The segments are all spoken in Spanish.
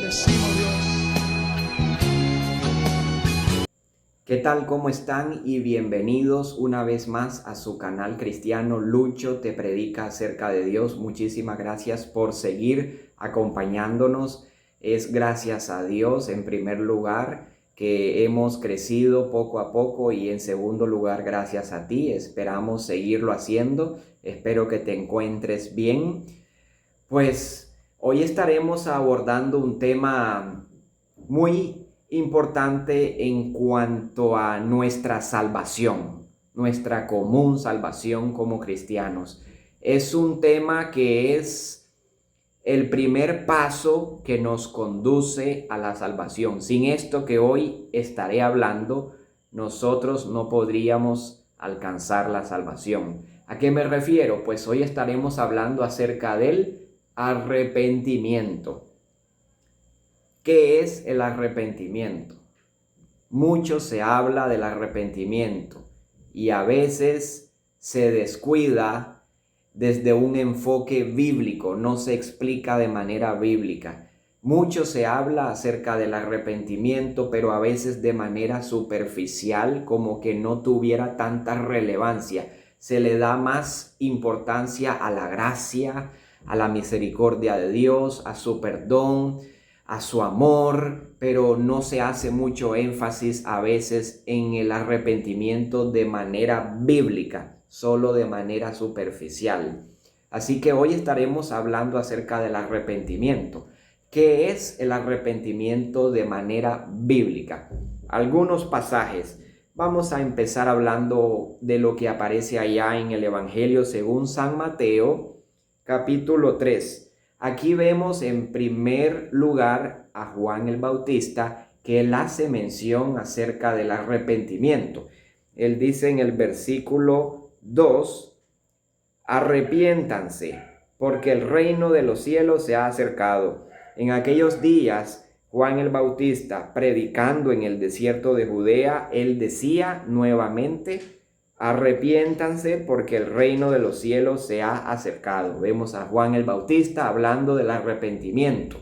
bendecimos, Dios. ¿Qué tal? ¿Cómo están? Y bienvenidos una vez más a su canal cristiano Lucho te predica acerca de Dios. Muchísimas gracias por seguir acompañándonos. Es gracias a Dios en primer lugar que hemos crecido poco a poco y en segundo lugar gracias a ti. Esperamos seguirlo haciendo. Espero que te encuentres bien. Pues hoy estaremos abordando un tema muy importante en cuanto a nuestra salvación, nuestra común salvación como cristianos. Es un tema que es el primer paso que nos conduce a la salvación. Sin esto que hoy estaré hablando, nosotros no podríamos alcanzar la salvación. ¿A qué me refiero? Pues hoy estaremos hablando acerca del arrepentimiento. ¿Qué es el arrepentimiento? Mucho se habla del arrepentimiento y a veces se descuida desde un enfoque bíblico, no se explica de manera bíblica. Mucho se habla acerca del arrepentimiento, pero a veces de manera superficial, como que no tuviera tanta relevancia. Se le da más importancia a la gracia, a la misericordia de Dios, a su perdón, a su amor, pero no se hace mucho énfasis a veces en el arrepentimiento de manera bíblica, solo de manera superficial. Así que hoy estaremos hablando acerca del arrepentimiento. ¿Qué es el arrepentimiento de manera bíblica? Algunos pasajes. Vamos a empezar hablando de lo que aparece allá en el Evangelio según San Mateo, capítulo 3. Aquí vemos en primer lugar a Juan el Bautista, que él hace mención acerca del arrepentimiento. Él dice en el versículo 2, arrepiéntanse, porque el reino de los cielos se ha acercado. En aquellos días, Juan el Bautista, predicando en el desierto de Judea, él decía nuevamente, arrepiéntanse porque el reino de los cielos se ha acercado. Vemos a Juan el Bautista hablando del arrepentimiento.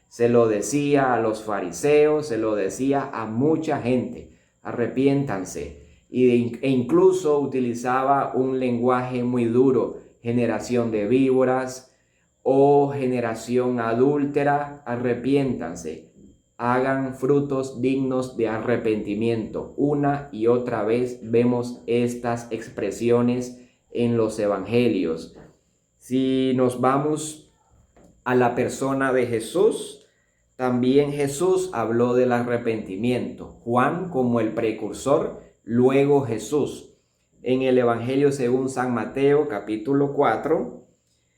Se lo decía a los fariseos, se lo decía a mucha gente, arrepiéntanse. E incluso utilizaba un lenguaje muy duro, generación de víboras o generación adúltera, arrepiéntanse. Hagan frutos dignos de arrepentimiento. Una y otra vez vemos estas expresiones en los evangelios. Si nos vamos a la persona de Jesús, también Jesús habló del arrepentimiento. Juan como el precursor, luego Jesús. En el Evangelio según San Mateo, capítulo 4,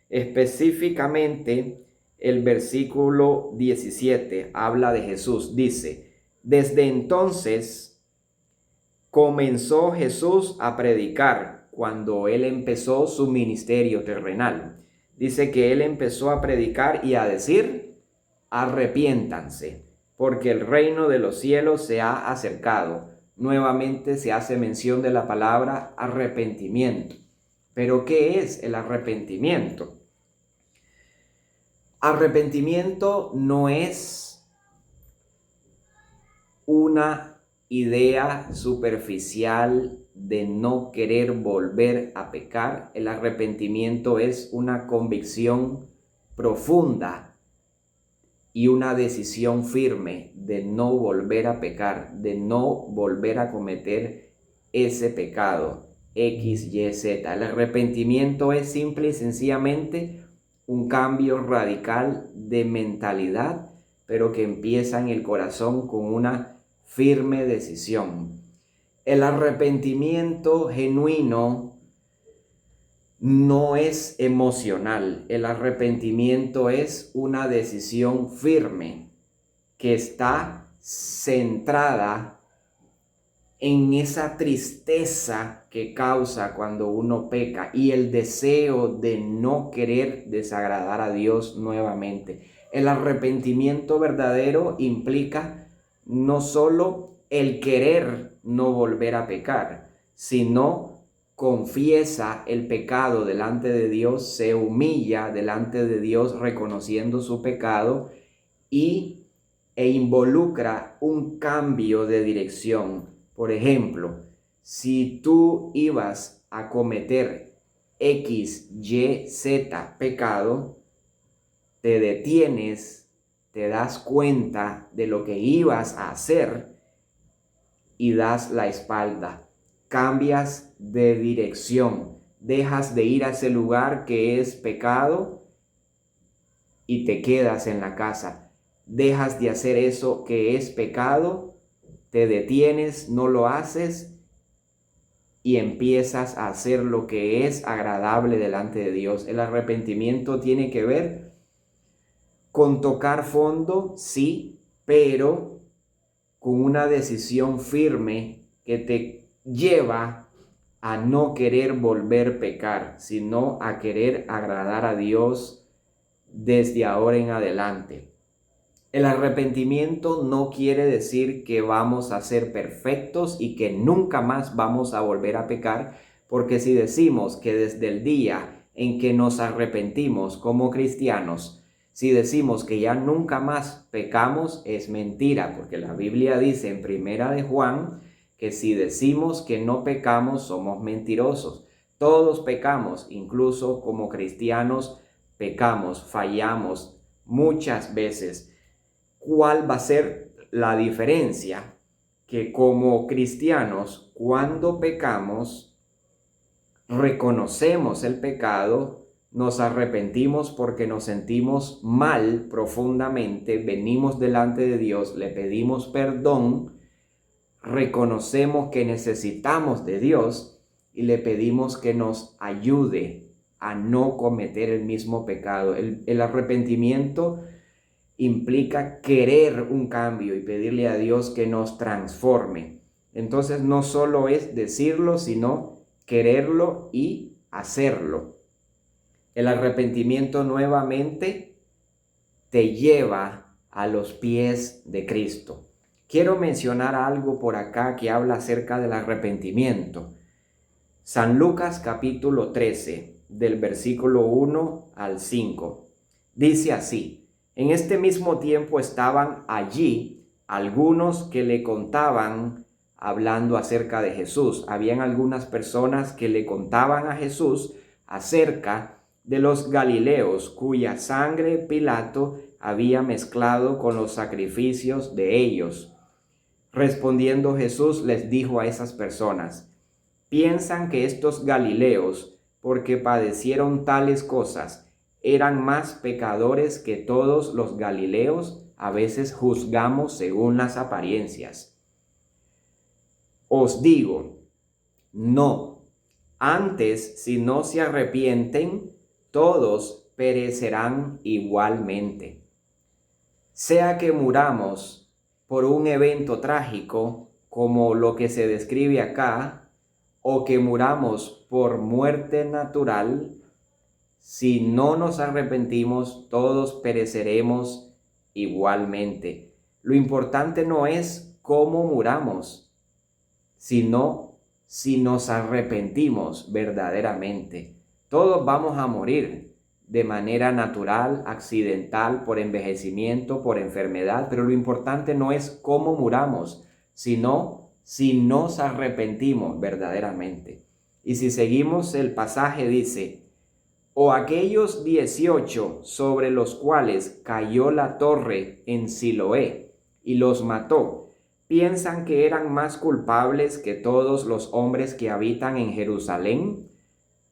específicamente el versículo 17 habla de Jesús. Dice, desde entonces comenzó Jesús a predicar cuando él empezó su ministerio terrenal. Dice que él empezó a predicar y a decir, arrepiéntanse, porque el reino de los cielos se ha acercado. Nuevamente se hace mención de la palabra arrepentimiento. ¿Pero qué es el arrepentimiento? Arrepentimiento no es una idea superficial de no querer volver a pecar. El arrepentimiento es una convicción profunda y una decisión firme de no volver a pecar, de no volver a cometer ese pecado X, Y, Z. El arrepentimiento es simple y sencillamente un cambio radical de mentalidad, pero que empieza en el corazón con una firme decisión. El arrepentimiento genuino no es emocional. El arrepentimiento es una decisión firme que está centrada en esa tristeza que causa cuando uno peca y el deseo de no querer desagradar a Dios nuevamente. El arrepentimiento verdadero implica no solo el querer no volver a pecar, sino confiesa el pecado delante de Dios, se humilla delante de Dios reconociendo su pecado e involucra un cambio de dirección. Por ejemplo, si tú ibas a cometer X, Y, Z pecado, te detienes, te das cuenta de lo que ibas a hacer y das la espalda. Cambias de dirección, dejas de ir a ese lugar que es pecado y te quedas en la casa. Dejas de hacer eso que es pecado, te detienes, no lo haces y empiezas a hacer lo que es agradable delante de Dios. El arrepentimiento tiene que ver con tocar fondo, sí, pero con una decisión firme que te lleva a no querer volver a pecar, sino a querer agradar a Dios desde ahora en adelante. El arrepentimiento no quiere decir que vamos a ser perfectos y que nunca más vamos a volver a pecar, porque si decimos que desde el día en que nos arrepentimos como cristianos, si decimos que ya nunca más pecamos, es mentira, porque la Biblia dice en Primera de Juan que si decimos que no pecamos, somos mentirosos. Todos pecamos, incluso como cristianos pecamos, fallamos muchas veces. ¿Cuál va a ser la diferencia? Que como cristianos, cuando pecamos, reconocemos el pecado, nos arrepentimos porque nos sentimos mal profundamente, venimos delante de Dios, le pedimos perdón, reconocemos que necesitamos de Dios y le pedimos que nos ayude a no cometer el mismo pecado. El arrepentimiento implica querer un cambio y pedirle a Dios que nos transforme. Entonces no solo es decirlo, sino quererlo y hacerlo. El arrepentimiento nuevamente te lleva a los pies de Cristo. Quiero mencionar algo por acá que habla acerca del arrepentimiento. San Lucas capítulo 13, del versículo 1 al 5. Dice así: en este mismo tiempo estaban allí algunos que le contaban hablando acerca de Jesús. Habían algunas personas que le contaban a Jesús acerca de los galileos cuya sangre Pilato había mezclado con los sacrificios de ellos. Respondiendo Jesús les dijo a esas personas: ¿piensan que estos galileos, porque padecieron tales cosas, eran más pecadores que todos los galileos? A veces juzgamos según las apariencias. Os digo, no. Antes, si no se arrepienten, todos perecerán igualmente. Sea que muramos por un evento trágico, como lo que se describe acá, o que muramos por muerte natural, si no nos arrepentimos, todos pereceremos igualmente. Lo importante no es cómo muramos, sino si nos arrepentimos verdaderamente. Todos vamos a morir de manera natural, accidental, por envejecimiento, por enfermedad, pero lo importante no es cómo muramos, sino si nos arrepentimos verdaderamente. Y si seguimos el pasaje dice: o aquellos 18 sobre los cuales cayó la torre en Siloé y los mató, ¿piensan que eran más culpables que todos los hombres que habitan en Jerusalén?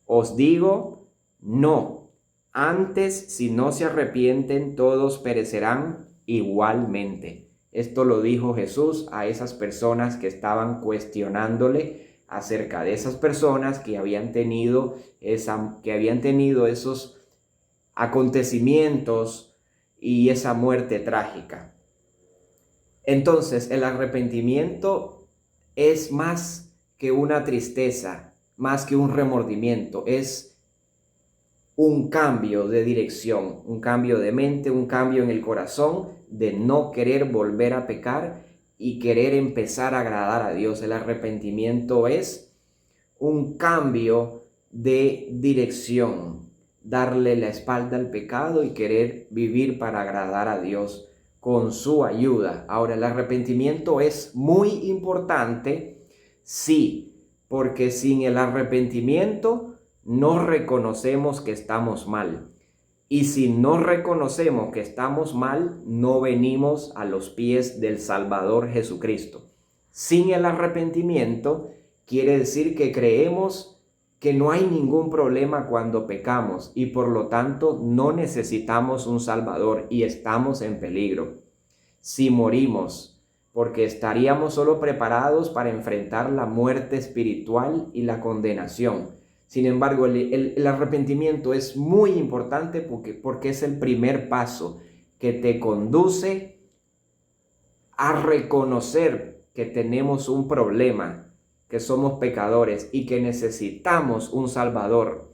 Os digo, no. Antes, si no se arrepienten, todos perecerán igualmente. Esto lo dijo Jesús a esas personas que estaban cuestionándole acerca de esas personas que habían tenido esos acontecimientos y esa muerte trágica. Entonces, el arrepentimiento es más que una tristeza, más que un remordimiento, es un cambio de dirección, un cambio de mente, un cambio en el corazón de no querer volver a pecar y querer empezar a agradar a Dios. El arrepentimiento es un cambio de dirección, darle la espalda al pecado y querer vivir para agradar a Dios. con su ayuda. Ahora, el arrepentimiento es muy importante, sí, porque sin el arrepentimiento no reconocemos que estamos mal. Y si no reconocemos que estamos mal, no venimos a los pies del Salvador Jesucristo. Sin el arrepentimiento quiere decir que creemos que no hay ningún problema cuando pecamos y por lo tanto no necesitamos un Salvador y estamos en peligro. Si morimos, porque estaríamos solo preparados para enfrentar la muerte espiritual y la condenación. Sin embargo, el arrepentimiento es muy importante porque es el primer paso que te conduce a reconocer que tenemos un problema, que somos pecadores y que necesitamos un Salvador.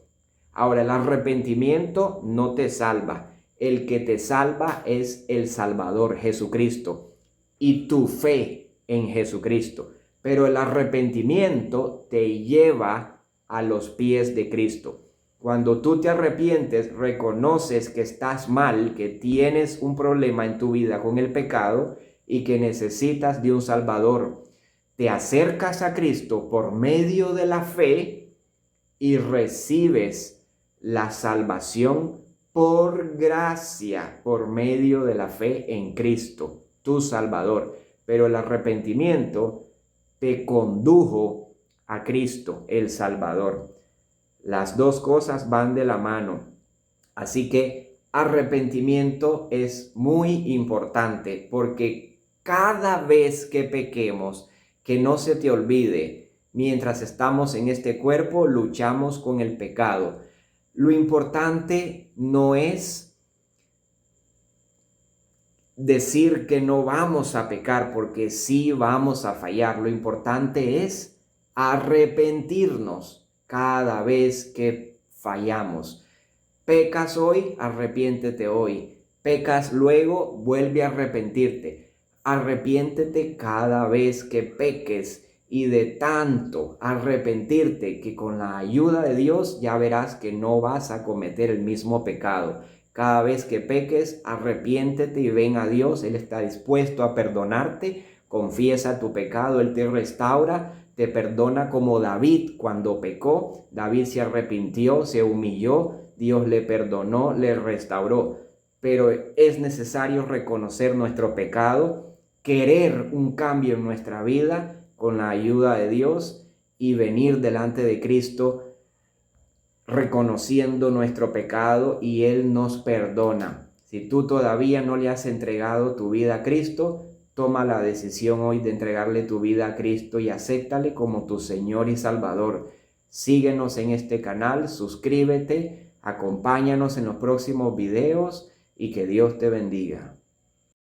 Ahora, el arrepentimiento no te salva. El que te salva es el Salvador, Jesucristo, y tu fe en Jesucristo. Pero el arrepentimiento te lleva a los pies de Cristo. Cuando tú te arrepientes, reconoces que estás mal, que tienes un problema en tu vida con el pecado y que necesitas de un Salvador. Te acercas a Cristo por medio de la fe y recibes la salvación por gracia, por medio de la fe en Cristo, tu Salvador. Pero el arrepentimiento te condujo a Cristo, el Salvador. Las dos cosas van de la mano. Así que arrepentimiento es muy importante porque cada vez que pequemos, que no se te olvide, mientras estamos en este cuerpo, luchamos con el pecado. Lo importante no es decir que no vamos a pecar, porque sí vamos a fallar. Lo importante es arrepentirnos cada vez que fallamos. Pecas hoy, arrepiéntete hoy. Pecas luego, vuelve a arrepentirte. Arrepiéntete cada vez que peques y de tanto arrepentirte que con la ayuda de Dios ya verás que no vas a cometer el mismo pecado. Cada vez que peques, arrepiéntete y ven a Dios. Él está dispuesto a perdonarte. Confiesa tu pecado, Él te restaura, te perdona como David cuando pecó. David se arrepintió, se humilló, Dios le perdonó, le restauró. Pero es necesario reconocer nuestro pecado, querer un cambio en nuestra vida con la ayuda de Dios y venir delante de Cristo reconociendo nuestro pecado y Él nos perdona. Si tú todavía no le has entregado tu vida a Cristo, toma la decisión hoy de entregarle tu vida a Cristo y acéptale como tu Señor y Salvador. Síguenos en este canal, suscríbete, acompáñanos en los próximos videos y que Dios te bendiga.